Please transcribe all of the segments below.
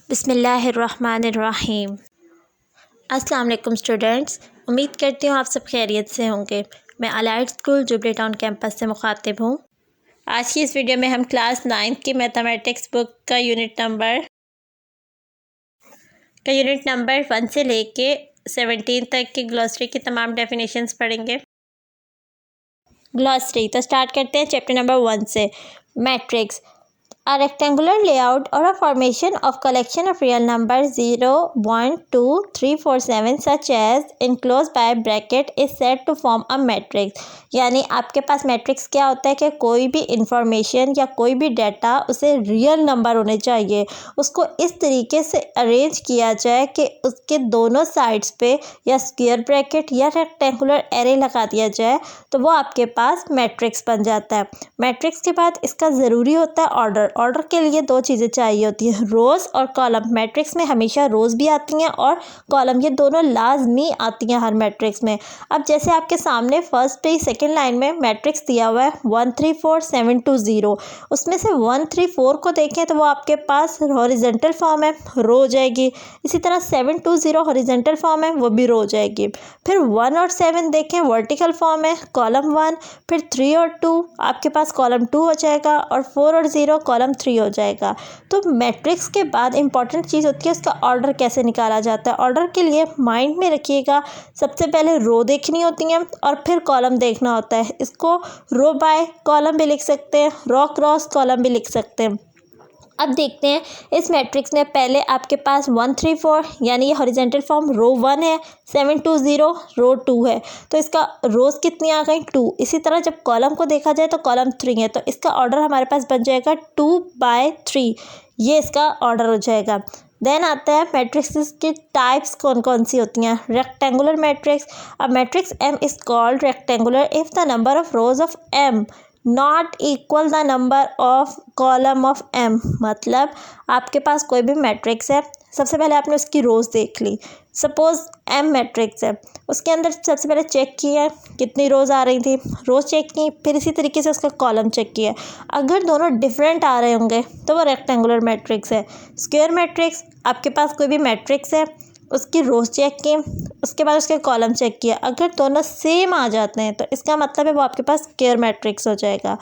बिस्मिल्लाहिर्रहमानिर्रहीम। अस्सलाम वालेकुम स्टूडेंट्स, उम्मीद करती हूँ आप सब खैरियत से होंगे। मैं allied school jubilee town campus से मुखातिब हूँ। आज की इस वीडियो में हम क्लास 9 की मैथमेटिक्स बुक का यूनिट नंबर 1 से लेके 17 तक की ग्लॉसरी की तमाम डेफिनेशंस पढ़ेंगे। ग्लॉसरी तो स्टार्ट करते हैं चैप्टर नंबर 1 से। Matrix, a rectangular layout or a formation of collection of real numbers 0, 1, 2, 3, 4, 7 such as enclosed by bracket is said to form a matrix। यानी आपके पास मैट्रिक्स क्या होता है कि कोई भी इंफॉर्मेशन या कोई भी डाटा उसे रियल नंबर होने चाहिए, उसको इस तरीके से अरेंज किया जाए कि उसके दोनों साइड्स पे या स्क्वायर ब्रैकेट या रेक्टेंगुलर एरे लगा दिया जाए तो वो आपके पास मैट्रिक्स बन जाता है। मैट्रिक्स के बाद इसका ज़रूरी होता है ऑर्डर के लिए दो चीज़ें चाहिए होती हैं, रोज़ और कॉलम। मैट्रिक्स में हमेशा रोज़ भी आती हैं और कॉलम, ये दोनों लाजमी आती हैं हर मैट्रिक्स में। अब जैसे आपके सामने फर्स्ट पे सेकंड लाइन में मैट्रिक्स दिया हुआ है 1 3 4 7 2 0, उसमें से 1 3 4 को देखें तो वो आपके पास हॉरिजॉन्टल फॉर्म है, रो हो जाएगी। इसी तरह 7 2 0 हॉरिजॉन्टल फॉर्म है, वो भी रो हो जाएगी। फिर 1 और 7 देखें, वर्टिकल फॉर्म है, कॉलम 1। फिर 3 और 2 आपके पास कॉलम 2 हो जाएगा और 4 और 0 कॉलम 3 हो जाएगा। तो मैट्रिक्स के बाद इंपॉर्टेंट चीज़ होती है उसका ऑर्डर कैसे निकाला जाता है। ऑर्डर के लिए माइंड में रखिएगा, सबसे पहले रो देखनी होती है और फिर कॉलम देखना होता है। इसको रो बाय कॉलम भी लिख सकते हैं, रो क्रॉस कॉलम भी लिख सकते हैं। अब देखते हैं इस मैट्रिक्स में पहले आपके पास 1 3 4 यानी ये हॉरिजॉन्टल फॉर्म रो 1 है, 7 2 0 रो 2 है, तो इसका रोज़ कितनी आ गई 2। इसी तरह जब कॉलम को देखा जाए तो कॉलम 3 है, तो इसका ऑर्डर हमारे पास बन जाएगा 2/3, ये इसका ऑर्डर हो जाएगा। देन आता है मैट्रिक्स की टाइप्स कौन कौन सी होती हैं। रेक्टेंगुलर मैट्रिक्स, अब matrix M is called rectangular if the number of rows of M not equal the number of column of M. मतलब आपके पास कोई भी मैट्रिक्स है, सबसे पहले आपने उसकी रोज़ देख ली। सपोज़ एम मैट्रिक्स है, उसके अंदर सबसे पहले चेक किया कितनी रोज़ आ रही थी, रोज़ चेक की, फिर इसी तरीके से उसका कॉलम चेक किया। अगर दोनों डिफरेंट आ रहे होंगे तो वो रेक्टेंगुलर मैट्रिक्स है। स्क्वायर मैट्रिक्स, आपके पास कोई भी मैट्रिक्स है, उसकी रोज़ चेक की, उसके बाद उसके कॉलम चेक किया, अगर दोनों सेम आ जाते हैं तो इसका मतलब है वो आपके पास स्क्वायर मैट्रिक्स हो जाएगा।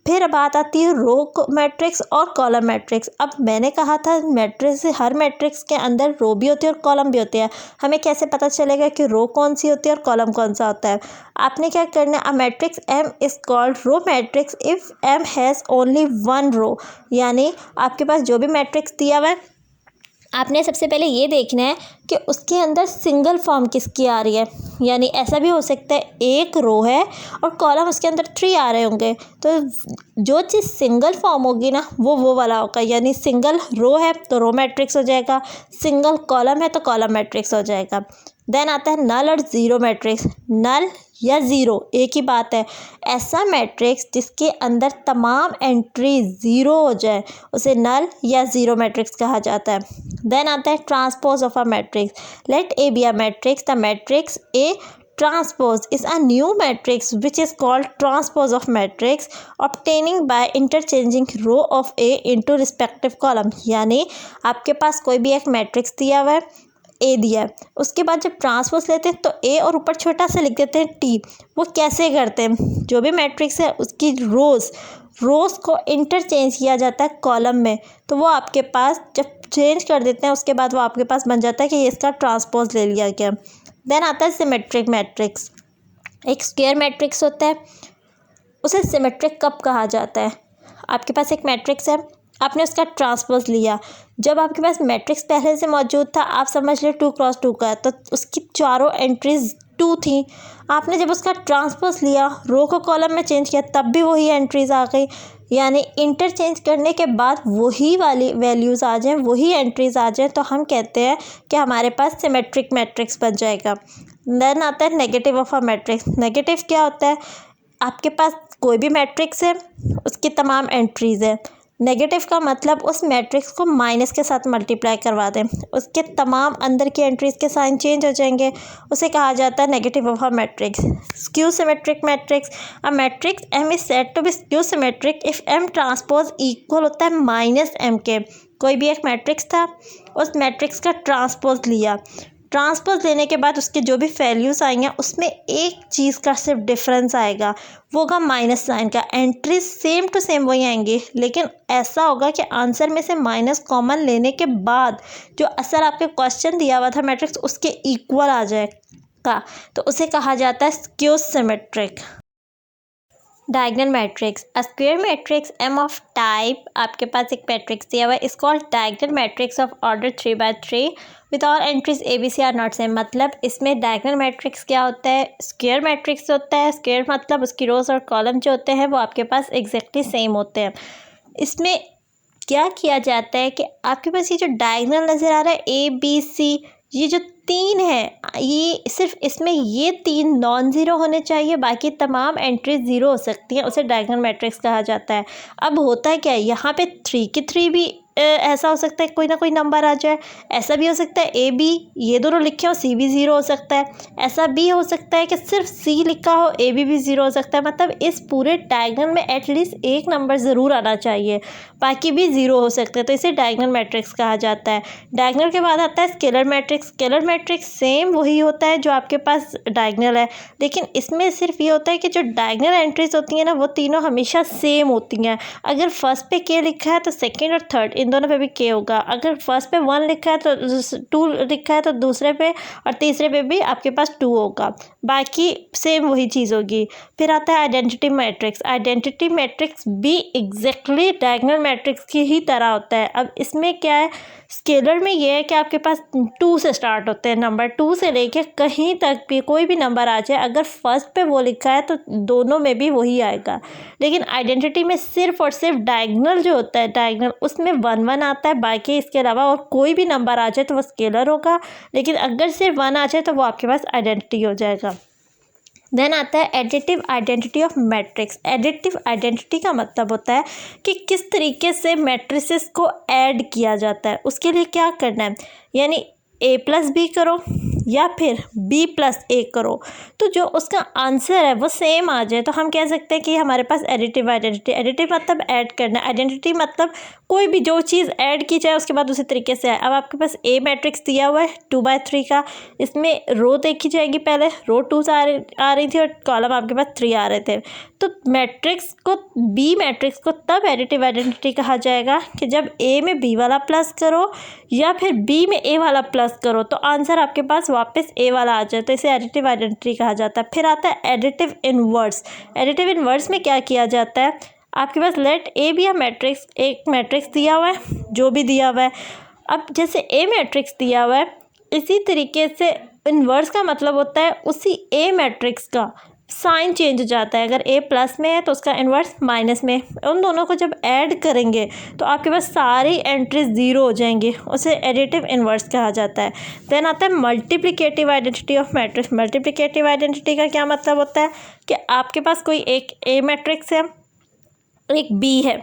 फिर बात आती है रो मैट्रिक्स और कॉलम मैट्रिक्स। अब मैंने कहा था मैट्रिक्स, हर मैट्रिक्स के अंदर रो भी होती है और कॉलम भी होती है। हमें कैसे पता चलेगा कि रो कौन सी होती है और कॉलम कौन सा होता है। आपने क्या करना है, a matrix M is called row matrix if M has only 1 row. यानी आपके पास जो भी मैट्रिक्स दिया हुआ है, आपने सबसे पहले ये देखना है कि उसके अंदर सिंगल फॉर्म किसकी आ रही है। यानी ऐसा भी हो सकता है एक रो है और कॉलम उसके अंदर 3 आ रहे होंगे, तो जो चीज़ सिंगल फॉर्म होगी ना वो वाला होगा। यानी सिंगल रो है तो रो मैट्रिक्स हो जाएगा, सिंगल कॉलम है तो कॉलम मैट्रिक्स हो जाएगा। देन आता है नल और ज़ीरो मैट्रिक्स। नल या ज़ीरो एक ही बात है, ऐसा मैट्रिक्स जिसके अंदर तमाम एंट्री ज़ीरो हो जाए उसे नल या ज़ीरो मैट्रिक्स कहा जाता है। देन आता है transpose of a matrix. Let A be a matrix, the matrix A transpose is a new matrix which is called transpose of matrix obtaining by interchanging row of A into respective column। यानी आपके पास कोई भी एक मैट्रिक्स दिया हुआ है, ए दिया है, उसके बाद जब ट्रांसपोज लेते हैं तो ए और ऊपर छोटा सा लिख देते हैं टी। वो कैसे करते हैं, जो भी मैट्रिक्स है उसकी रोज़ को इंटरचेंज किया जाता है कॉलम में, तो वो आपके पास जब चेंज कर देते हैं उसके बाद वो आपके पास बन जाता है कि ये इसका ट्रांसपोज ले लिया गया। देन आता है सिमेट्रिक मैट्रिक्स। एक स्क्वायर मैट्रिक्स होता है, उसे सिमेट्रिक कब कहा जाता है। आपके पास एक मैट्रिक्स है, आपने उसका ट्रांसपोज लिया, जब आपके पास मैट्रिक्स पहले से मौजूद था, आप समझ लो 2 क्रॉस 2 का, तो उसकी चारों एंट्रीज 2 थी। आपने जब उसका ट्रांसपोज लिया, रो को कॉलम में चेंज किया, तब भी वही एंट्रीज आ गई। यानी इंटरचेंज करने के बाद वही वाली वैल्यूज़ आ जाएं, वही एंट्रीज आ जाएं, तो हम कहते हैं कि हमारे पास सिमेट्रिक मैट्रिक्स बन जाएगा। देन आता है negative of a matrix. Negative क्या होता है, आपके पास कोई भी मैट्रिक्स है, उसकी तमाम एंट्रीज़ है। नेगेटिव का मतलब उस मैट्रिक्स को माइनस के साथ मल्टीप्लाई करवा दें, उसके तमाम अंदर की एंट्रीज के साइन चेंज हो जाएंगे, उसे कहा जाता है negative of a matrix. Skew symmetric matrix, a matrix M is said to be skew symmetric if M transpose equal होता है -m के। कोई भी एक मैट्रिक्स था, उस मैट्रिक्स का ट्रांसपोज लिया। ट्रांसपोज लेने के बाद उसके जो भी वैल्यूज़ आएंगे उसमें एक चीज़ का सिर्फ डिफरेंस आएगा, वो होगा माइनस साइन का। एंट्रीज सेम टू सेम वही आएंगी, लेकिन ऐसा होगा कि आंसर में से माइनस कॉमन लेने के बाद जो असर आपके क्वेश्चन दिया हुआ था मैट्रिक्स उसके इक्वल आ जाएगा, तो उसे कहा जाता है skew symmetric. Diagonal matrix, a square matrix M of type, आपके पास एक मैट्रिक्स दिया हुआ है, is called diagonal matrix of order 3x3 with all entries a b c are not same. मतलब इसमें डायगोनल मैट्रिक्स क्या होता है, स्क्वायर मैट्रिक्स होता है। स्क्वायर मतलब उसकी रोज और कॉलम जो होते हैं वो आपके पास एग्जैक्टली सेम होते हैं। इसमें क्या किया जाता है कि आपके पास ये जो डायगोनल नज़र आ रहा है ए बी सी, ये जो तीन है, ये सिर्फ इसमें ये तीन नॉन ज़ीरो होने चाहिए, बाकी तमाम एंट्री ज़ीरो हो सकती हैं, उसे डायगोनल मैट्रिक्स कहा जाता है। अब होता क्या है, यहाँ पे 3 के 3 भी ऐसा हो सकता है कोई ना कोई नंबर आ जाए, ऐसा भी हो सकता है ए बी ये दोनों लिखे हो सी भी ज़ीरो हो सकता है, ऐसा भी हो सकता है कि सिर्फ सी लिखा हो ए बी ज़ीरो हो सकता है। मतलब इस पूरे डायगोनल में एटलीस्ट एक नंबर ज़रूर आना चाहिए, बाकी भी ज़ीरो हो सकते हैं, तो इसे डायगोनल मैट्रिक्स कहा जाता है। डायगोनल के बाद आता है scalar matrix. Scalar matrix same वही होता है जो आपके पास डायगोनल है, लेकिन इसमें सिर्फ ये होता है कि जो डायगोनल एंट्रीज होती हैं ना वो तीनों हमेशा सेम होती हैं। अगर फर्स्ट पे के लिखा है तो सेकंड और थर्ड इन दोनों पे भी के होगा। अगर फर्स्ट पे 1 लिखा है तो 2 लिखा है तो दूसरे पे और तीसरे पे भी आपके पास 2 होगा, बाकी सेम वही चीज़ होगी। फिर आता है आइडेंटिटी मैट्रिक्स। आइडेंटिटी मैट्रिक्स भी एग्जैक्टली डायगोनल मैट्रिक्स की ही तरह होता है। अब इसमें क्या है, स्केलर में ये है कि आपके पास 2 से स्टार्ट होते हैं नंबर, 2 से लेके कहीं तक भी कोई भी नंबर आ जाए, अगर फर्स्ट पे वो लिखा है तो दोनों में भी वही आएगा। लेकिन आइडेंटिटी में सिर्फ और सिर्फ डायगोनल जो होता है, डायगोनल उसमें 1 1 आता है, बाकी इसके अलावा और कोई भी नंबर आ जाए तो वो स्केलर होगा, लेकिन अगर सिर्फ 1 आ जाए तो वो आपके पास आइडेंटिटी हो जाएगा। देन आता है additive identity of matrix. Additive identity का मतलब होता है कि किस तरीके से मैट्रिसेस को ऐड किया जाता है, उसके लिए क्या करना है, यानी a प्लस बी करो या फिर b प्लस ए करो तो जो उसका आंसर है वो सेम आ जाए, तो हम कह सकते हैं कि हमारे पास एडिटिव आइडेंटिटी। एडिटिव मतलब ऐड करना, आइडेंटिटी मतलब कोई भी जो चीज़ ऐड की जाए उसके बाद उसी तरीके से आए। अब आपके पास ए मैट्रिक्स दिया हुआ है 2/3 का, इसमें रो देखी जाएगी, पहले रो 2 आ रही थी और कॉलम आपके पास 3 आ रहे थे, तो मैट्रिक्स को बी मैट्रिक्स को तब एडिटिव आइडेंटिटी कहा जाएगा कि जब ए में बी वाला प्लस करो या फिर बी में ए वाला प्लस करो तो आंसर आपके पास वापस ए वाला आ जाए, तो इसे एडिटिव आइडेंटिटी कहा जाता है। फिर आता है एडिटिव इनवर्स। एडिटिव इनवर्स में क्या किया जाता है, आपके पास लेट ए बी मैट्रिक्स, एक मैट्रिक्स दिया हुआ है जो भी दिया हुआ है, अब जैसे ए मैट्रिक्स दिया हुआ है इसी तरीके से इनवर्स का मतलब होता है उसी ए मैट्रिक्स का साइन चेंज हो जाता है। अगर ए प्लस में है तो उसका इन्वर्स माइनस में, उन दोनों को जब ऐड करेंगे तो आपके पास सारी एंट्रीज ज़ीरो हो जाएंगी, उसे एडिटिव इन्वर्स कहा जाता है। देन आता है multiplicative identity of matrix. Multiplicative identity का क्या मतलब होता है कि आपके पास कोई एक ए मैट्रिक्स है, एक बी है,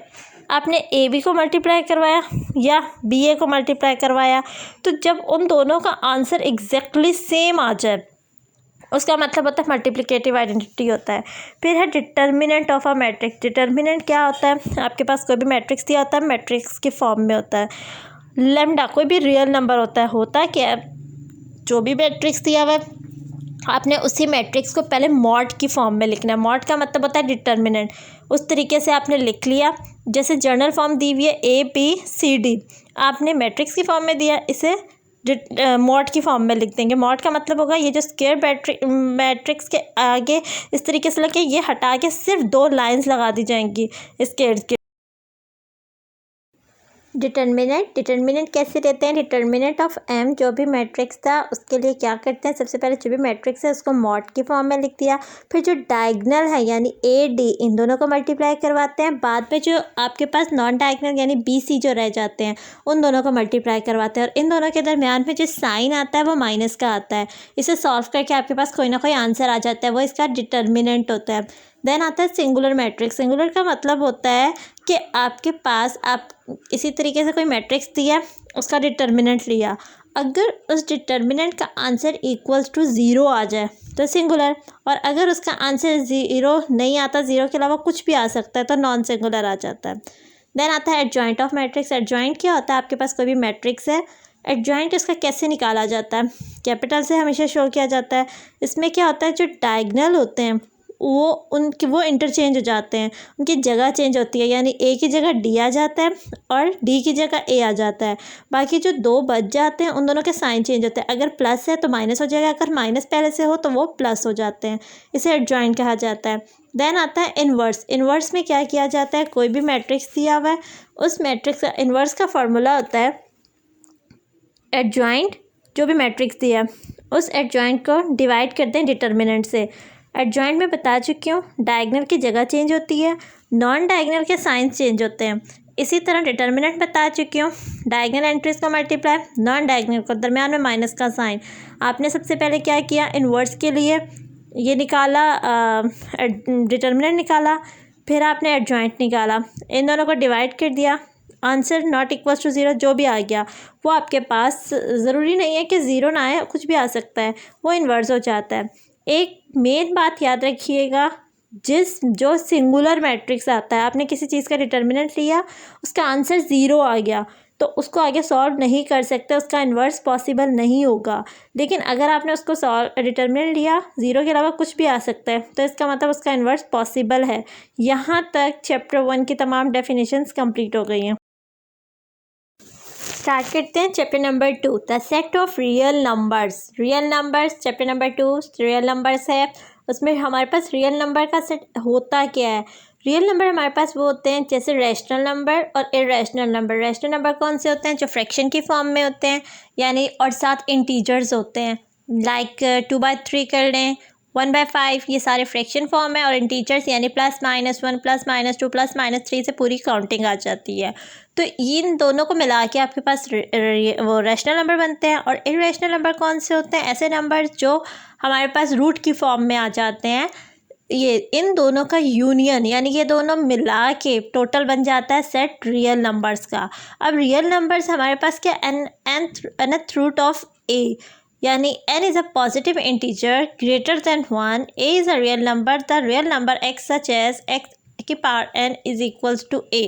आपने ए बी को मल्टीप्लाई करवाया या बी ए को मल्टीप्लाई करवाया, तो जब उन दोनों का आंसर एग्जैक्टली सेम आ जाए उसका मतलब होता है मल्टीप्लिकेटिव आइडेंटिटी होता है। फिर है determinant of a matrix. Determinant क्या होता है, आपके पास कोई भी मैट्रिक्स दिया होता है, मैट्रिक्स के फॉर्म में होता है, लैम्डा कोई भी रियल नंबर होता है क्या, जो भी मैट्रिक्स दिया हुआ है आपने उसी मैट्रिक्स को पहले मॉड की फॉर्म में लिखना है। मॉड का मतलब होता है डिटर्मिनेंट, उस तरीके से आपने लिख लिया। जैसे जर्नल फॉर्म दी हुई है ए बी सी डी, आपने मैट्रिक्स की फॉर्म में दिया, इसे मॉड की फॉर्म में लिख देंगे। मॉड का मतलब होगा ये जो स्क्वायर मैट्रिक्स के आगे इस तरीके से लगे, ये हटा के सिर्फ 2 लाइंस लगा दी जाएंगी स्क्वायर के। डिटर्मिनेंट कैसे देते हैं, डिटर्मिनेंट ऑफ एम जो भी मैट्रिक्स था उसके लिए क्या करते हैं, सबसे पहले जो भी मैट्रिक्स है उसको मॉड की फॉर्म में लिख दिया, फिर जो डायगोनल है यानी ए डी इन दोनों को मल्टीप्लाई करवाते हैं, बाद में जो आपके पास नॉन डायगोनल यानी बी सी जो रह जाते हैं उन दोनों को मल्टीप्लाई करवाते हैं, और इन दोनों के दरमियान में जो साइन आता है वो माइनस का आता है। इसे सॉल्व करके आपके पास कोई ना कोई आंसर आ जाता है, वो इसका डिटर्मिनेंट होता है। देन आता है सिंगुलर मैट्रिक्स। सिंगुलर का मतलब होता है कि आपके पास आप इसी तरीके से कोई मैट्रिक्स दिया, उसका डिटर्मिनेंट लिया, अगर उस डिटर्मिनेंट का आंसर इक्वल्स टू 0 आ जाए तो सिंगुलर, और अगर उसका आंसर 0 नहीं आता, 0 के अलावा कुछ भी आ सकता है तो नॉन सिंगुलर आ जाता है। देन आता है एडजॉइंट ऑफ मैट्रिक्स। एडजॉइंट क्या होता है, आपके पास कोई भी मैट्रिक्स है एडजॉइंट इसका कैसे निकाला जाता है, कैपिटल से हमेशा शो किया जाता है। इसमें क्या होता है, जो डायगनल होते हैं वो इंटरचेंज हो जाते हैं, उनकी जगह चेंज होती है, यानी ए की जगह डी आ जाता है और डी की जगह ए आ जाता है। बाकी जो दो बच जाते हैं उन दोनों के साइन चेंज होते हैं, अगर प्लस है तो माइनस हो जाएगा, अगर माइनस पहले से हो तो वो प्लस हो जाते हैं। इसे एडजॉइंट कहा जाता है। देन आता है इन्वर्स। इन्वर्स में क्या किया जाता है, कोई भी मैट्रिक्स दिया हुआ है, उस मैट्रिक्स का इन्वर्स का फॉर्मूला होता है एडजॉइंट। जो भी मैट्रिक्स दिया उस एडजॉइंट को डिवाइड करते हैं डिटर्मिनेंट से। एडजॉइंट में बता चुकी हूँ, डायगनल की जगह चेंज होती है, नॉन डायगनल के साइंस चेंज होते हैं। इसी तरह डिटर्मिनेंट बता चुकी हूँ, डायगनल एंट्रीज को मल्टीप्लाई, नॉन डायगनल को, दरम्यान में माइनस का साइन। आपने सबसे पहले क्या किया, इन्वर्स के लिए ये निकाला, डिटर्मिनेंट निकाला, फिर आपने एडजॉइंट निकाला, इन दोनों को डिवाइड कर दिया, answer not equals to zero. जो भी आ गया वो आपके पास, ज़रूरी नहीं है कि ज़ीरो ना आए, कुछ भी आ सकता है, वो इन्वर्स हो जाता है। एक मेन बात याद रखिएगा, जो सिंगुलर मैट्रिक्स आता है, आपने किसी चीज़ का डिटर्मिनेंट लिया, उसका आंसर ज़ीरो आ गया तो उसको आगे सॉल्व नहीं कर सकते, उसका इन्वर्स पॉसिबल नहीं होगा। लेकिन अगर आपने उसको डिटर्मिनेंट लिया, ज़ीरो के अलावा कुछ भी आ सकता है, तो इसका मतलब उसका इन्वर्स पॉसिबल है। यहाँ तक चैप्टर 1 की तमाम डेफिनेशंस कंप्लीट हो गई हैं। स्टार्ट करते हैं chapter number 2, the set of real numbers. Real numbers chapter number 2 real numbers है। उसमें हमारे पास रियल नंबर का सेट होता क्या है, रियल नंबर हमारे पास वो होते हैं जैसे रैशनल नंबर और इरेशनल नंबर। रैशनल नंबर कौन से होते हैं, जो फ्रैक्शन की फॉर्म में होते हैं, यानी और साथ इंटीजर्स होते हैं, लाइक 2/3 कर लें, 1/5, ये सारे फ्रैक्शन फॉर्म है। और इंटीजर्स यानी +-1, +-2, +-3 से पूरी काउंटिंग आ जाती है। तो इन दोनों को मिला के आपके पास वो रैशनल नंबर बनते हैं। और इरेशनल नंबर कौन से होते हैं, ऐसे नंबर जो हमारे पास रूट की फॉर्म में आ जाते हैं। ये इन दोनों का यूनियन, यानी ये दोनों मिला के टोटल बन जाता है सेट रियल नंबर्स का। अब रियल नंबर्स हमारे पास क्या, nth रूट ऑफ a, यानी n is a positive integer greater than 1, a is a real number, the real number x such as x की power n is equals to a।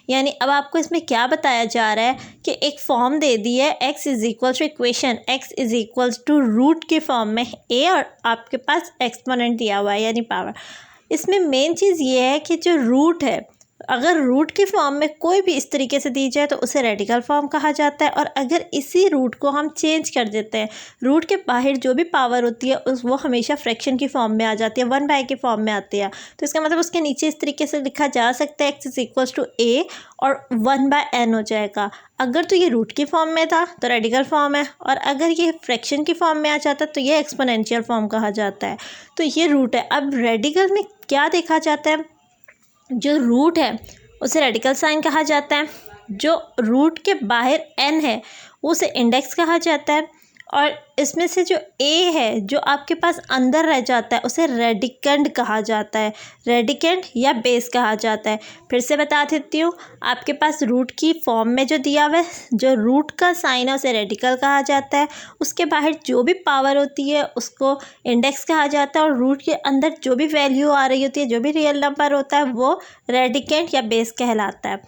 यानी अब आपको इसमें क्या बताया जा रहा है कि एक फॉर्म दे दी है, x is equals to equation x is equals to root के फॉर्म में a, और आपके पास एक्सपोनेंट दिया हुआ है यानी पावर। इसमें मेन चीज़ ये है कि जो रूट है, अगर रूट की फॉर्म में कोई भी इस तरीके से दी जाए तो उसे रेडिकल फॉर्म कहा जाता है। और अगर इसी रूट को हम चेंज कर देते हैं, रूट के बाहर जो भी पावर होती है वो हमेशा फ्रैक्शन की फॉर्म में आ जाती है, 1/, की फॉर्म में आती है। तो इसका मतलब उसके नीचे इस तरीके से लिखा जा सकता है, x is equals to a और 1/n हो जाएगा। अगर तो ये रूट की फॉर्म में था तो रेडिकल फॉर्म है, और अगर ये फ्रैक्शन की फॉर्म में आ जाता तो ये एक्सपोनेंशियल फॉर्म कहा जाता है। तो ये रूट है। अब रेडिकल में क्या देखा जाता है, जो रूट है उसे रेडिकल साइन कहा जाता है, जो रूट के बाहर n है उसे इंडेक्स कहा जाता है, और इसमें से जो a है जो आपके पास अंदर रह जाता है उसे रेडिकेंड कहा जाता है, रेडिकेंड या बेस कहा जाता है। फिर से बता देती हूँ, आपके पास रूट की फॉर्म में जो दिया हुआ है, जो रूट का साइन है उसे रेडिकल कहा जाता है, उसके बाहर जो भी पावर होती है उसको इंडेक्स कहा जाता है, और रूट के अंदर जो भी वैल्यू आ रही होती है, जो भी रियल नंबर होता है वो रेडिकेंड या बेस कहलाता है।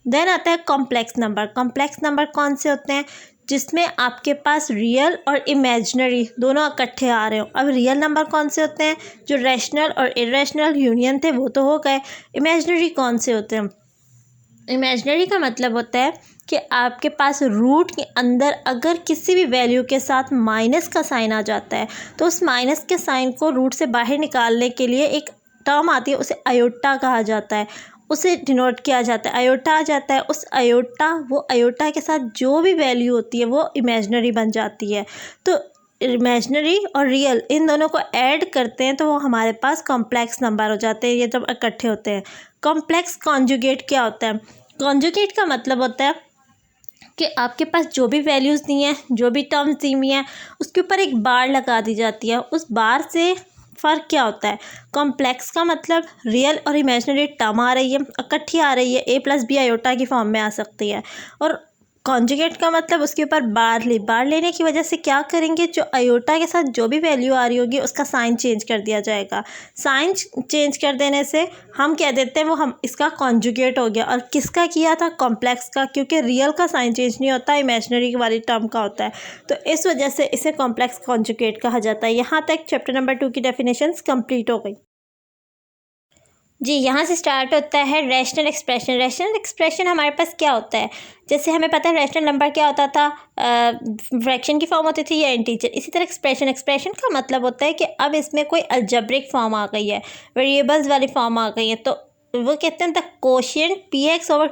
देन आता है कॉम्प्लेक्स नंबर। कॉम्प्लेक्स नंबर कौन से होते हैं, जिसमें आपके पास रियल और इमेजिनरी दोनों इकट्ठे आ रहे हो। अब रियल नंबर कौन से होते हैं, जो रैशनल और इरेशनल यूनियन थे वो तो हो गए। इमेजिनरी कौन से होते हैं, इमेजिनरी का मतलब होता है कि आपके पास रूट के अंदर अगर किसी भी वैल्यू के साथ माइनस का साइन आ जाता है तो उस माइनस के साइन को रूट से बाहर निकालने के लिए एक टर्म आती है, उसे आयोटा कहा जाता है, उसे डिनोट किया जाता है, आयोटा आ जाता है। उस आयोटा, वो आयोटा के साथ जो भी वैल्यू होती है वो इमेजिनरी बन जाती है। तो इमेजिनरी और रियल इन दोनों को ऐड करते हैं तो वो हमारे पास कॉम्प्लेक्स नंबर हो जाते हैं, ये जब इकट्ठे होते हैं। कॉम्प्लेक्स कॉन्जुगेट क्या होता है, कॉन्जुगेट का मतलब होता है कि आपके पास जो भी वैल्यूज़ दी हैं, जो भी टर्म्स दी हुई हैं, उसके ऊपर एक बार लगा दी जाती है। उस बार से फ़र्क क्या होता है, कॉम्प्लेक्स का मतलब रियल और इमेजिनरी टर्म आ रही है, इकट्ठी आ रही है, a + b आयोटा की फॉर्म में आ सकती है, और कॉन्जुगेट का मतलब उसके ऊपर बार लेने की वजह से क्या करेंगे, जो आयोटा के साथ जो भी वैल्यू आ रही होगी उसका साइन चेंज कर दिया जाएगा। साइन चेंज कर देने से हम कह देते हैं वो हम इसका कॉन्जुगेट हो गया। और किसका किया था, कॉम्प्लेक्स का, क्योंकि रियल का साइन चेंज नहीं होता, इमेजिनरी वाली टर्म का होता है। तो इस वजह से इसे कॉम्प्लेक्स कॉन्जुगेट कहा जाता है। यहाँ तक चैप्टर नंबर 2 की डेफिनेशंस कंप्लीट हो गई जी। यहाँ से स्टार्ट होता है रैशनल एक्सप्रेशन। रैशनल एक्सप्रेशन हमारे पास क्या होता है, जैसे हमें पता है रैशनल नंबर क्या होता था, फ्रैक्शन की फॉर्म होती थी या इंटीजर। इसी तरह एक्सप्रेशन का मतलब होता है कि अब इसमें कोई अलजेब्रिक फॉर्म आ गई है, वेरिएबल्स वाली फॉर्म आ गई है, तो वो कहते हैं the quotient px over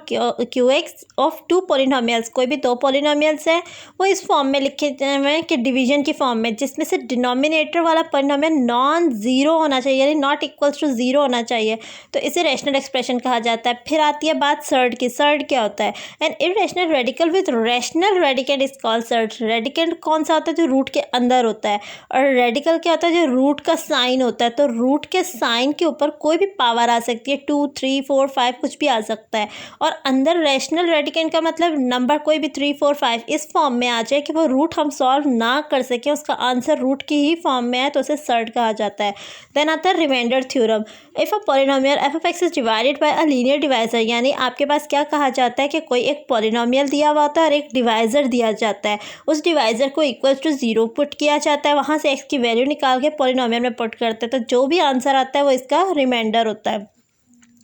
qx of two polynomials. कोई भी दो पोलिनोमियल्स हैं वो इस फॉर्म में लिखे हुए हैं कि डिवीजन की फॉर्म में, जिसमें से डिनोमिनेटर वाला पोलिनोमियल नॉन ज़ीरो होना चाहिए, यानी नॉट इक्वल्स टू ज़ीरो होना चाहिए, तो इसे रैशनल एक्सप्रेशन कहा जाता है। फिर आती है बात सर्ड की। सर्ड क्या होता है, an irrational radical with rational radicand is called surd. Radicand कौन सा होता है, जो रूट के अंदर होता है, और रेडिकल क्या होता है, जो रूट का साइन होता है। तो रूट के साइन के ऊपर कोई भी पावर आ सकती है, 2 3 4 5 कुछ भी आ सकता है। और अंदर रैशनल रेडिकेंड का मतलब नंबर कोई भी 3 4 5 इस फॉर्म में आ जाए कि वो रूट हम सॉल्व ना कर सकें, उसका आंसर रूट की ही फॉर्म में है, तो उसे सर्ड कहा जाता है। देन आता है remainder theorem. If a polynomial f of x is divided by a linear divisor, यानी आपके पास क्या कहा जाता है कि कोई एक पॉलिनोमियल दिया हुआ होता है और एक डिवाइजर दिया जाता है। उस डिवाइजर को इक्वल टू 0 पुट किया जाता है, वहाँ से एक्स की वैल्यू निकाल के पॉलिनोमियल में पुट करते हैं, तो जो भी आंसर आता है वो इसका रिमाइंडर होता है।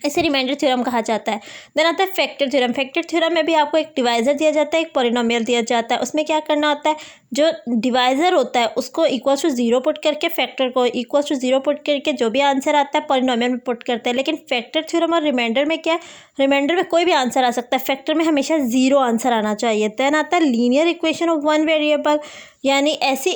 इसे रिमाइंडर थ्योरम कहा जाता है। देन आता है फैक्टर थ्योरम। फैक्टर थ्योरम में भी आपको एक डिवाइजर दिया जाता है, एक पॉलिनोमियल दिया जाता है। उसमें क्या करना होता है, जो डिवाइजर होता है उसको इक्वल टू 0 पुट करके, फैक्टर को इक्वल टू 0 पुट करके जो भी आंसर आता है पॉलिनोमियल में पुट करते हैं। लेकिन फैक्टर थ्योरम और रिमाइंडर में क्या है, रिमाइंडर में कोई भी आंसर आ सकता है, फैक्टर में हमेशा 0 आंसर आना चाहिए। देन आता है linear equation of one variable, यानी ऐसी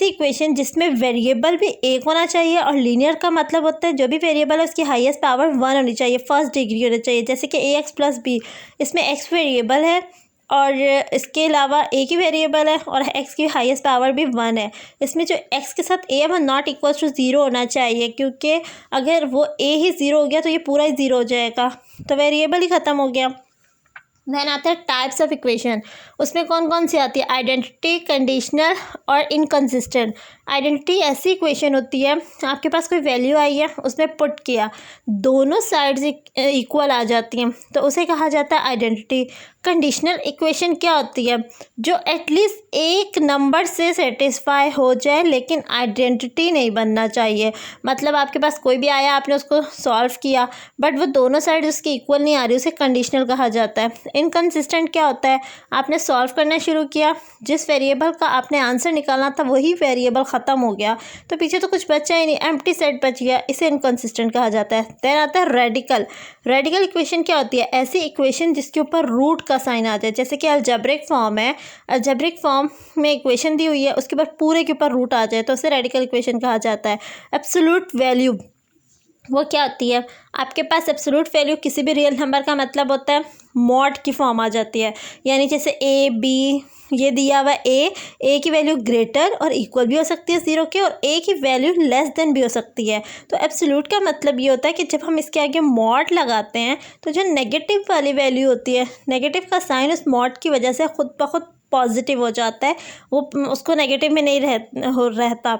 इक्वेशन जिसमें वेरिएबल भी एक होना चाहिए, और लीनियर का मतलब होता है जो भी वेरिएबल है उसकी हाईएस्ट पावर 1 होनी चाहिए, फर्स्ट डिग्री होनी चाहिए। जैसे कि ax प्लस बी, इसमें x वेरिएबल है और इसके अलावा a की वेरिएबल है और x की हाईएस्ट पावर भी 1 है। इसमें जो x के साथ a है वो नॉट इक्वल टू 0 होना चाहिए, क्योंकि अगर वो a ही 0 हो गया तो ये पूरा ही 0 हो जाएगा, तो वेरिएबल ही ख़त्म हो गया। देन आता है टाइप्स ऑफ इक्वेशन। उसमें कौन कौन सी आती है, आइडेंटिटी, कंडीशनल और इनकंसिस्टेंट। आइडेंटिटी ऐसी इक्वेशन होती है, आपके पास कोई वैल्यू आई है, उसमें पुट किया, दोनों साइड्स इक्वल आ जाती हैं, तो उसे कहा जाता है आइडेंटिटी। कंडीशनल इक्वेशन क्या होती है, जो एटलीस्ट एक नंबर से सेटिस्फाई हो जाए लेकिन आइडेंटिटी नहीं बनना चाहिए। मतलब आपके पास कोई भी आया, आपने उसको सॉल्व किया बट वो दोनों साइड उसकी इक्वल नहीं आ रही, उसे कंडीशनल कहा जाता है। इनकंसिस्टेंट क्या होता है, आपने सॉल्व करना शुरू किया, जिस वेरिएबल का आपने आंसर निकालना था वही वेरिएबल ख़त्म हो गया, तो पीछे तो कुछ बचा ही नहीं, एम्प्टी सेट बच गया, इसे इनकंसिस्टेंट कहा जाता है। देन आता है रेडिकल। रेडिकल इक्वेशन क्या होती है, ऐसी इक्वेशन जिसके ऊपर रूट का साइन आ जाए। जैसे कि अलजेब्रिक फॉर्म है, अलजेब्रिक फॉर्म में इक्वेशन दी हुई है, उसके ऊपर पूरे के ऊपर रूट आ जाए तो उसे रेडिकल इक्वेशन कहा जाता है। एब्सोल्यूट वैल्यू वो क्या होती है, आपके पास एब्सोल्यूट वैल्यू किसी भी रियल नंबर का मतलब होता है मॉड की फॉर्म आ जाती है, यानी जैसे ए बी, ये दिया हुआ ए की वैल्यू ग्रेटर और इक्वल भी हो सकती है 0 के, और ए की वैल्यू लेस देन भी हो सकती है। तो एब्सोल्यूट का मतलब ये होता है कि जब हम इसके आगे मॉड लगाते हैं तो जो नेगेटिव वाली वैल्यू होती है, नेगेटिव का साइन उस मॉड की वजह से खुद ब खुद पॉजिटिव हो जाता है, वो उसको नेगेटिव में नहीं रहता।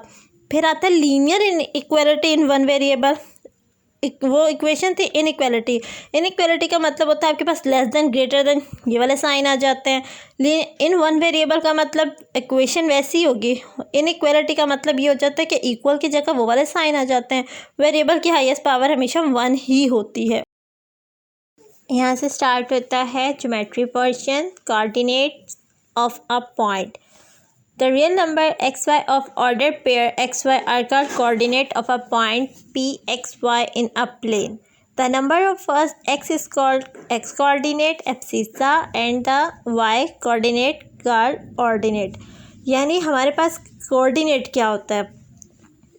फिर आता है linear equality in one variable. वो इक्वेशन थी इनइक्वालिटी। इनइक्वालिटी का मतलब होता है आपके पास लेस देन, ग्रेटर देन, ये वाले साइन आ जाते हैं। इन वन वेरिएबल का मतलब इक्वेशन वैसी होगी, इनइक्वालिटी का मतलब ये हो जाता है कि इक्वल की जगह वो वाले साइन आ जाते हैं। वेरिएबल की हाईएस्ट पावर हमेशा 1 ही होती है। यहाँ से स्टार्ट होता है geometry portion, coordinates of a point. The real number xy of ordered pair xy are called coordinate of a point pxy in a plane. The number of first x is called x coordinate abscissa and the y coordinate called ordinate. यानी हमारे पास coordinate क्या होता है,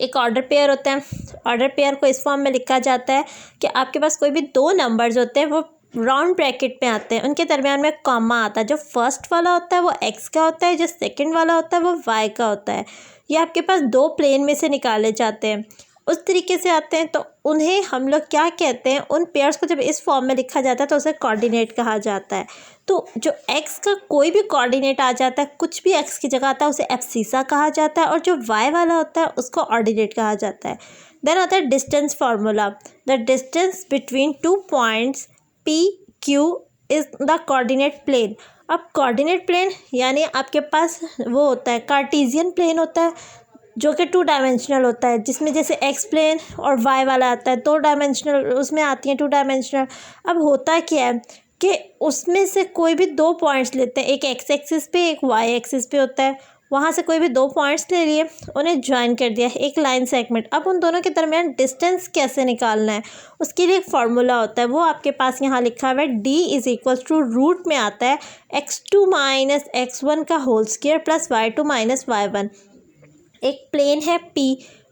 एक order pair होता है। Order pair को इस फॉर्म में लिखा जाता है कि आपके पास कोई भी दो नंबर्स होते हैं, वो राउंड ब्रैकेट में आते हैं, उनके दरमियान में कॉमा आता है। जो फर्स्ट वाला होता है वो एक्स का होता है, जो सेकंड वाला होता है वो वाई का होता है। ये आपके पास दो प्लेन में से निकाले जाते हैं। उस तरीके से आते हैं तो उन्हें हम लोग क्या कहते हैं, उन पेयर्स को जब इस फॉर्म में लिखा जाता है तो उसे कोऑर्डिनेट कहा जाता है। तो जो एक्स का कोई भी कोऑर्डिनेट आ जाता है, कुछ भी एक्स की जगह आता है, उसे एब्सिसा कहा जाता है, और जो वाई वाला होता है उसको ऑर्डिनेट कहा जाता है। देन आता है distance formula. The distance between 2 points P Q is the coordinate plane. अब कोऑर्डिनेट प्लेन यानी आपके पास वो होता है कार्टेशियन प्लेन होता है जो कि 2 डायमेंशनल होता है, जिसमें जैसे एक्स प्लेन और वाई वाला आता है 2 डायमेंशनल, उसमें आती हैं 2 डायमेंशनल। अब होता क्या है कि उसमें से कोई भी 2 पॉइंट्स लेते हैं, एक एक्स एक्सिस पे एक वाई एक्सिस पे होता है, वहाँ से कोई भी 2 पॉइंट्स ले लिए, उन्हें ज्वाइन कर दिया एक लाइन सेगमेंट। अब उन दोनों के दरमियान डिस्टेंस कैसे निकालना है, उसके लिए एक फार्मूला होता है, वो आपके पास यहाँ लिखा हुआ है। D is equal to root में आता है x2 माइनस x1 का whole square plus y2 minus y1। एक प्लेन है P,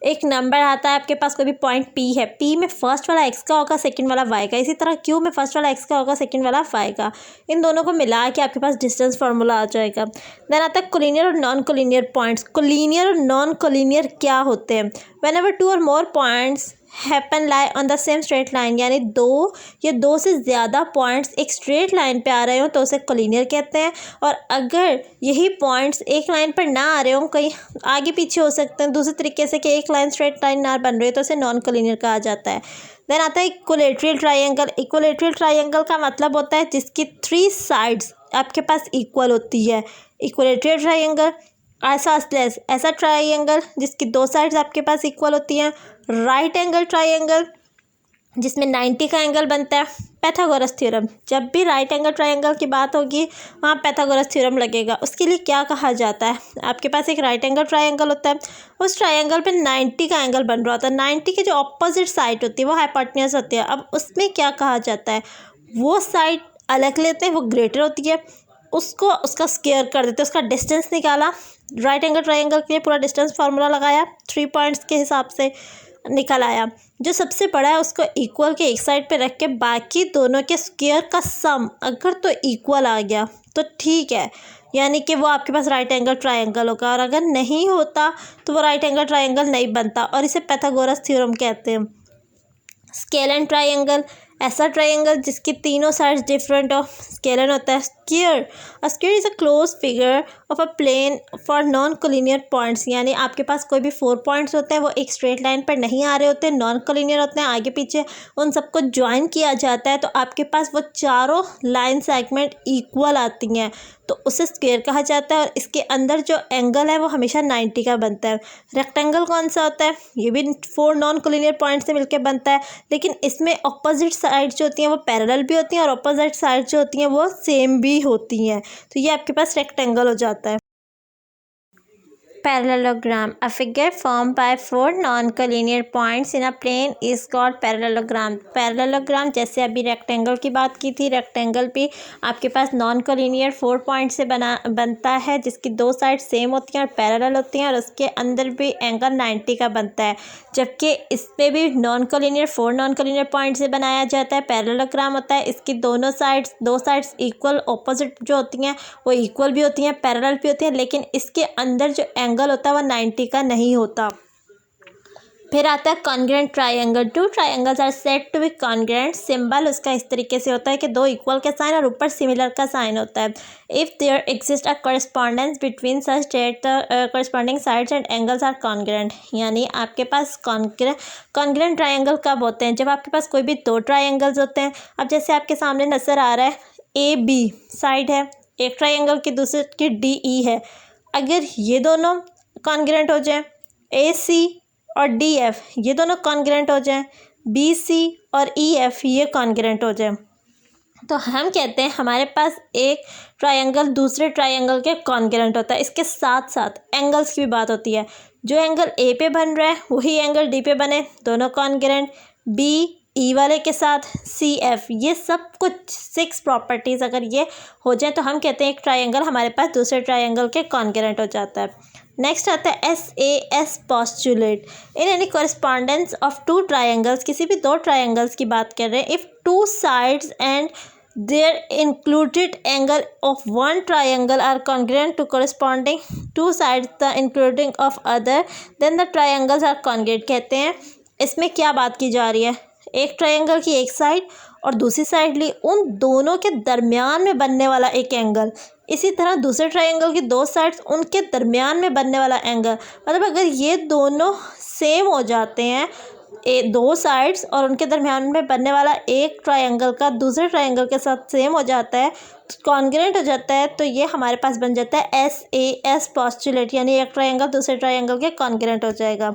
एक नंबर आता है आपके पास, कोई भी पॉइंट P है, P में फर्स्ट वाला x का होगा, सेकंड वाला y का। इसी तरह Q में फर्स्ट वाला x का होगा, सेकंड वाला y का। इन दोनों को मिला के आपके पास डिस्टेंस फार्मूला आ जाएगा। देन आता है कोलिनियर और नॉन कोलिनियर पॉइंट्स। कोलिनियर और नॉन कोलिनियर क्या होते हैं? व्हेनेवर 2 और more points happen lie on the same straight line, यानी 2 या 2 से ज़्यादा पॉइंट्स एक स्ट्रेट लाइन पे आ रहे हो तो उसे कोलिनियर कहते हैं। और अगर यही पॉइंट्स एक लाइन पर ना आ रहे हो, कहीं आगे पीछे हो सकते हैं दूसरे तरीके से कि एक लाइन स्ट्रेट लाइन ना बन रही है, तो उसे नॉन कोलिनियर कहा जाता है। देन आता है इक्विलेटरल ट्राइंगल। इक्विलेटरल ट्राइंगल का मतलब होता है जिसकी 3 साइड्स आपके पास इक्वल होती है। Equilateral triangle. आइसोसेलेस ऐसा ट्राइंगल जिसकी 2 साइड्स आपके पास इक्वल होती हैं। राइट एंगल ट्राइंगल जिसमें 90 का एंगल बनता है। पैथागोरस थ्योरम, जब भी राइट एंगल ट्राइंगल की बात होगी वहाँ पैथागोरस थ्योरम लगेगा। उसके लिए क्या कहा जाता है, आपके पास एक राइट एंगल ट्राइंगल होता है, उस ट्राइंगल पे 90 का एंगल बन रहा होता है। 90 की जो ऑपोजिट साइड होती है वो हाइपोटेन्यूज होती है। अब उसमें क्या कहा जाता है, वो साइड अलग लेते हैं, वो ग्रेटर होती है, उसको उसका स्क्वायर कर देते हैं, उसका डिस्टेंस निकाला। राइट एंगल ट्राइंगल के लिए पूरा डिस्टेंस फार्मूला लगाया, 3 पॉइंट्स के हिसाब से निकल आया। जो सबसे बड़ा है उसको इक्वल के एक साइड पे रख के बाकी दोनों के स्क्वायर का सम अगर तो इक्वल आ गया तो ठीक है, यानी कि वो आपके पास राइट एंगल ट्राइंगल होगा, और अगर नहीं होता तो वो राइट एंगल ट्राइंगल नहीं बनता, और इसे पैथागोरस थ्योरम कहते हैं। स्केलन ट्राइंगल ऐसा ट्राइंगल जिसकी तीनों साइड्स डिफरेंट हो। स्केलन होता है square. A square is a close figure of a plane for non collinear points, यानी आपके पास कोई भी 4 पॉइंट्स होते हैं, वो एक स्ट्रेट लाइन पर नहीं आ रहे होते हैं, नॉन कोलिनियर होते हैं, आगे पीछे उन सबको ज्वाइन किया जाता है तो आपके पास वो चारों लाइन सेगमेंट इक्वल आती हैं, तो उसे स्क्वायर कहा जाता है। और इसके अंदर जो एंगल है वो हमेशा 90 का बनता है। रेक्टेंगल कौन सा होता है, ये भी 4 नॉन कोलिनियर पॉइंट से मिलकर बनता है, लेकिन इसमें ऑपोजिट साइड जो होती हैं वो पैरेलल भी होती हैं और ऑपोजिट साइड जो होती हैं वो सेम भी होती हैं, तो ये आपके पास रेक्टेंगल हो जाता है। Parallelogram. A figure formed by 4 non-collinear points in a plane is called parallelogram. Parallelogram जैसे अभी रेक्टेंगल की बात की थी, रेक्टेंगल भी आपके पास नॉन कोलिनियर 4 पॉइंट से बनता है जिसकी 2 साइड सेम होती हैं और पैरेलल होती हैं, और उसके अंदर भी एंगल 90 का बनता है। जबकि इस पर भी 4 नॉन कोलिनियर पॉइंट से बनाया जाता है, पैरेललोग्राम होता है। इसकी दो साइड्स इक्वल ऑपोजिट जो होती हैं वो इक्वल भी होती हैं, पैरेलल भी होती हैं, लेकिन इसके अंदर जो एंगल होता है वह 90 का नहीं होता। फिर आता है congruent triangle. 2 triangles are said to be congruent. Symbol उसका इस तरीके से होता है कि 2 इक्वल का साइन और ऊपर सिमिलर का साइन होता है। If there exist a correspondence between such that the corresponding sides and angles are congruent, यानी आपके पास कॉन्ग्रुएंट ट्राइंगल कब होते हैं, जब आपके पास कोई भी 2 ट्राइंगल्स होते हैं। अब जैसे आपके सामने नज़र आ रहा है AB साइड है एक ट्राइंगल की, दूसरे की DE है। अगर ये दोनों कॉन्ग्रुएंट हो जाएं, AC और DF ये दोनों कॉन्ग्रुएंट हो जाएं, BC और EF ये कॉन्ग्रुएंट हो जाएं, तो हम कहते हैं हमारे पास एक ट्रायंगल दूसरे ट्रायंगल के कॉन्ग्रुएंट होता है। इसके साथ साथ एंगल्स की भी बात होती है। जो एंगल A पे बन रहा है वही एंगल D पे बने, दोनों कॉन्ग्रुएंट। B E वाले के साथ CF, ये सब कुछ 6 प्रॉपर्टीज़ अगर ये हो जाए तो हम कहते हैं एक ट्रायंगल हमारे पास दूसरे ट्रायंगल के कॉन्ग्रुएंट हो जाता है। नेक्स्ट आता है SAS postulate. In any correspondence of 2 triangles, किसी भी 2 ट्रायंगल्स की बात कर रहे हैं। If 2 sides and their included angle of one triangle are congruent to corresponding 2 sides the including of other, then the triangles are congruent। कहते हैं इसमें क्या बात की जा रही है, एक ट्रायंगल की एक साइड और दूसरी साइड ली, उन दोनों के दरमियान में बनने वाला एक एंगल। इसी तरह दूसरे ट्रायंगल की दो साइड्स, उनके दरमियान में बनने वाला एंगल। मतलब अगर ये दोनों सेम हो जाते हैं, दो साइड्स और उनके दरमियान में बनने वाला एक ट्रायंगल का दूसरे ट्रायंगल के साथ सेम हो जाता है, कॉन्ग्रुएंट हो जाता है, तो ये हमारे पास बन जाता है SAS पोस्टुलेट, यानी एक ट्रायंगल दूसरे ट्रायंगल के कॉन्ग्रुएंट हो जाएगा।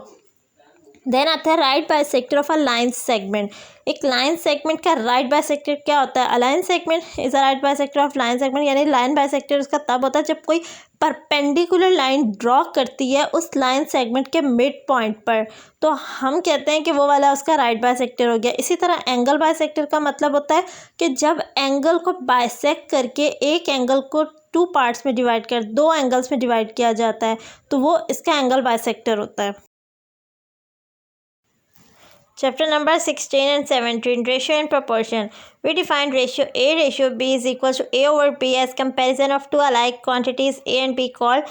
देन आता है right bisector of a line segment. एक लाइन सेगमेंट का राइट बाइसेक्टर क्या होता है? A line segment is a right bisector of line segment, यानी लाइन बाइसेक्टर उसका तब होता है जब कोई परपेंडिकुलर लाइन ड्रॉ करती है उस लाइन सेगमेंट के मिड पॉइंट पर, तो हम कहते हैं कि वो वाला उसका राइट बाइसेक्टर हो गया। इसी तरह एंगल बाइसेक्टर का मतलब होता है कि जब एंगल को बाइसेक्ट करके एक एंगल को टू पार्ट्स में डिवाइड कर, दो एंगल्स में डिवाइड किया जाता है, तो वो इसका एंगल बाइसेक्टर होता है। Chapter number 16 and 17, Ratio and Proportion. We define ratio A. Ratio B is equals to A over B as comparison of two alike quantities A and B called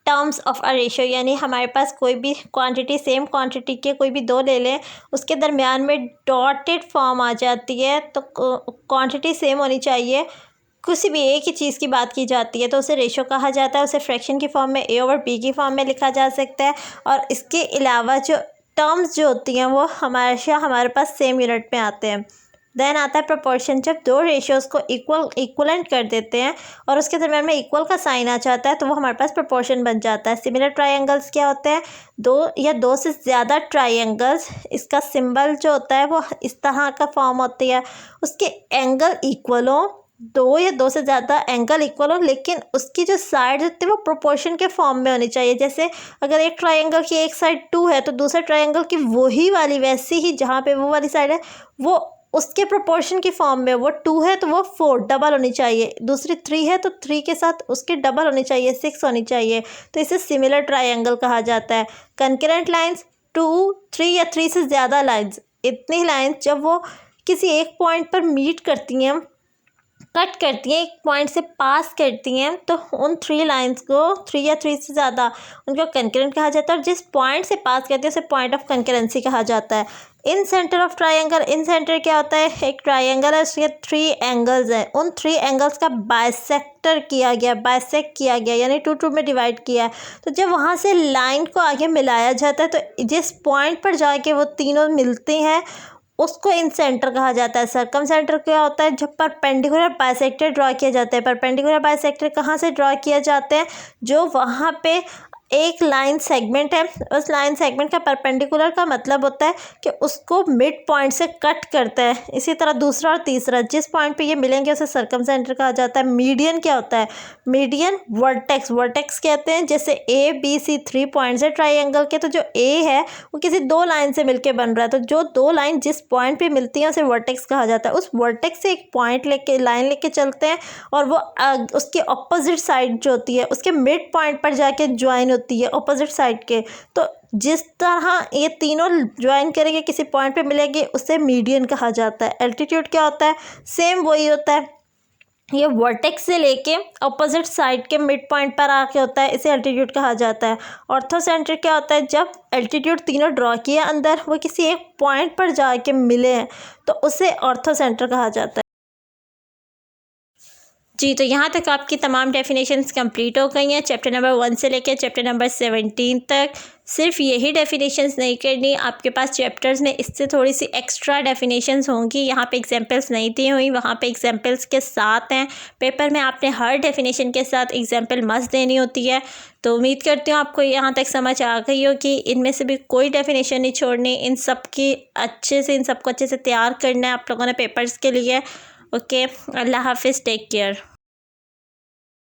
terms of a ratio, यानी हमारे पास कोई भी quantity, same quantity के कोई भी दो ले लें, उसके दरमियान में डॉटेड फॉर्म आ जाती है, तो क्वांटिटी सेम होनी चाहिए, किसी भी एक ही चीज़ की बात की जाती है तो उसे रेशियो कहा जाता है। उसे फ्रैक्शन की फॉर्म में A ओवर B की फॉर्म में लिखा जा सकता है। और इसके अलावा जो टर्म्स जो होती हैं वो हमेशा हमारे पास सेम यूनिट में आते हैं। देन आता है प्रोपोर्शन। जब दो रेशियोज़ को इक्वलेंट कर देते हैं और उसके दरमियान में इक्वल का साइन आ जाता है तो वो हमारे पास प्रोपोर्शन बन जाता है। सिमिलर ट्रायंगल्स क्या होते हैं? दो या दो से ज़्यादा ट्रायंगल्स, इसका सिंबल जो होता है वो इस तरह का फॉर्म होती है, उसके एंगल इक्वल हो, दो या दो से ज़्यादा एंगल इक्वल हो, लेकिन उसकी जो साइड होती है वो प्रोपोर्शन के फॉर्म में होनी चाहिए। जैसे अगर एक ट्रायंगल की एक साइड 2 है तो दूसरे ट्रायंगल की वही वाली वैसी ही जहाँ पे वो वाली साइड है वो उसके प्रोपोर्शन की फॉर्म में, वो 2 है तो वो 4 डबल होनी चाहिए, दूसरी 3 है तो 3 के साथ उसकी डबल होनी चाहिए, 6 होनी चाहिए, तो इसे सिमिलर ट्रायंगल कहा जाता है। कंकरेंट लाइंस 2, 3 या 3 से ज़्यादा लाइंस, इतनी लाइंस जब वो किसी एक पॉइंट पर मीट करती हैं, कट करती हैं, एक पॉइंट से पास करती हैं, तो उन 3 लाइंस को, 3 या 3 से ज़्यादा, उनको कंकरेंट कहा जाता है। और जिस पॉइंट से पास करती है उसे पॉइंट ऑफ कंकरेंसी कहा जाता है। Incentre of triangle, incentre क्या होता है? एक ट्रायंगल है, उसके 3 एंगल्स हैं, उन 3 एंगल्स का बाइसेक्टर किया गया, बाइसेक्ट किया गया, यानी 2 में डिवाइड किया है। तो जब वहाँ से लाइन को आगे मिलाया जाता है तो जिस पॉइंट पर जाके वो तीनों मिलते हैं उसको इन सेंटर कहा जाता है। सर्कम सेंटर क्या होता है? जब परपेंडिकुलर बाइसेक्टर ड्रॉ किया जाता है। परपेंडिकुलर बाइसेक्टर कहाँ से ड्रॉ किया जाते हैं? जो वहाँ पे एक लाइन सेगमेंट है, उस लाइन सेगमेंट का परपेंडिकुलर का मतलब होता है कि उसको मिड पॉइंट से कट करता है। इसी तरह दूसरा और तीसरा, जिस पॉइंट पे ये मिलेंगे उसे सर्कम सेंटर कहा जाता है। मीडियन क्या होता है? मीडियन वर्टेक्स, वर्टेक्स कहते हैं। जैसे ABC 3 पॉइंट्स है ट्राइंगल के, तो जो A है वो किसी 2 लाइन से मिलके बन रहा है, तो जो 2 लाइन जिस पॉइंट पे मिलती हैं उसे वर्टेक्स कहा जाता है। उस वर्टेक्स से एक पॉइंट लेके, लाइन लेके चलते हैं और वो उसके ऑपोजिट साइड जो होती है उसके मिड पॉइंट पर जाके ज्वाइन होती है ऑपोजिट साइड के। तो जिस तरह ये तीनों ज्वाइन करेंगे किसी पॉइंट पे मिलेंगे उसे मीडियन कहा जाता है। एल्टीट्यूड क्या होता है? सेम वही होता है, ये वर्टेक्स से लेके ऑपोजिट साइड के मिड पॉइंट पर आके होता है, इसे एल्टीट्यूड कहा जाता है। ऑर्थोसेंट्रिक क्या होता है? जब एल्टीट्यूड तीनों ड्रॉ किए अंदर वो किसी एक पॉइंट पर जाके मिले हैं तो उसे ऑर्थोसेंटर कहा जाता है। जी, तो यहाँ तक आपकी तमाम डेफिनेशंस कंप्लीट हो गई हैं। चैप्टर नंबर 1 से लेकर चैप्टर नंबर 17 तक सिर्फ यही डेफिनेशंस नहीं करनी, आपके पास चैप्टर्स में इससे थोड़ी सी एक्स्ट्रा डेफिनेशंस होंगी। यहाँ पे एग्जांपल्स नहीं दी हुई, वहाँ पे एग्जांपल्स के साथ हैं। पेपर में आपने हर डेफिनेशन के साथ एग्जांपल मस्ट देनी होती है। तो उम्मीद करती हूँ आपको यहाँ तक समझ आ गई हो कि इनमें से भी कोई डेफिनेशन नहीं छोड़नी, इन सब की इन सबको अच्छे से तैयार करना है आप लोगों ने पेपर्स के लिए। ओके, अल्लाह हाफिज़, टेक केयर।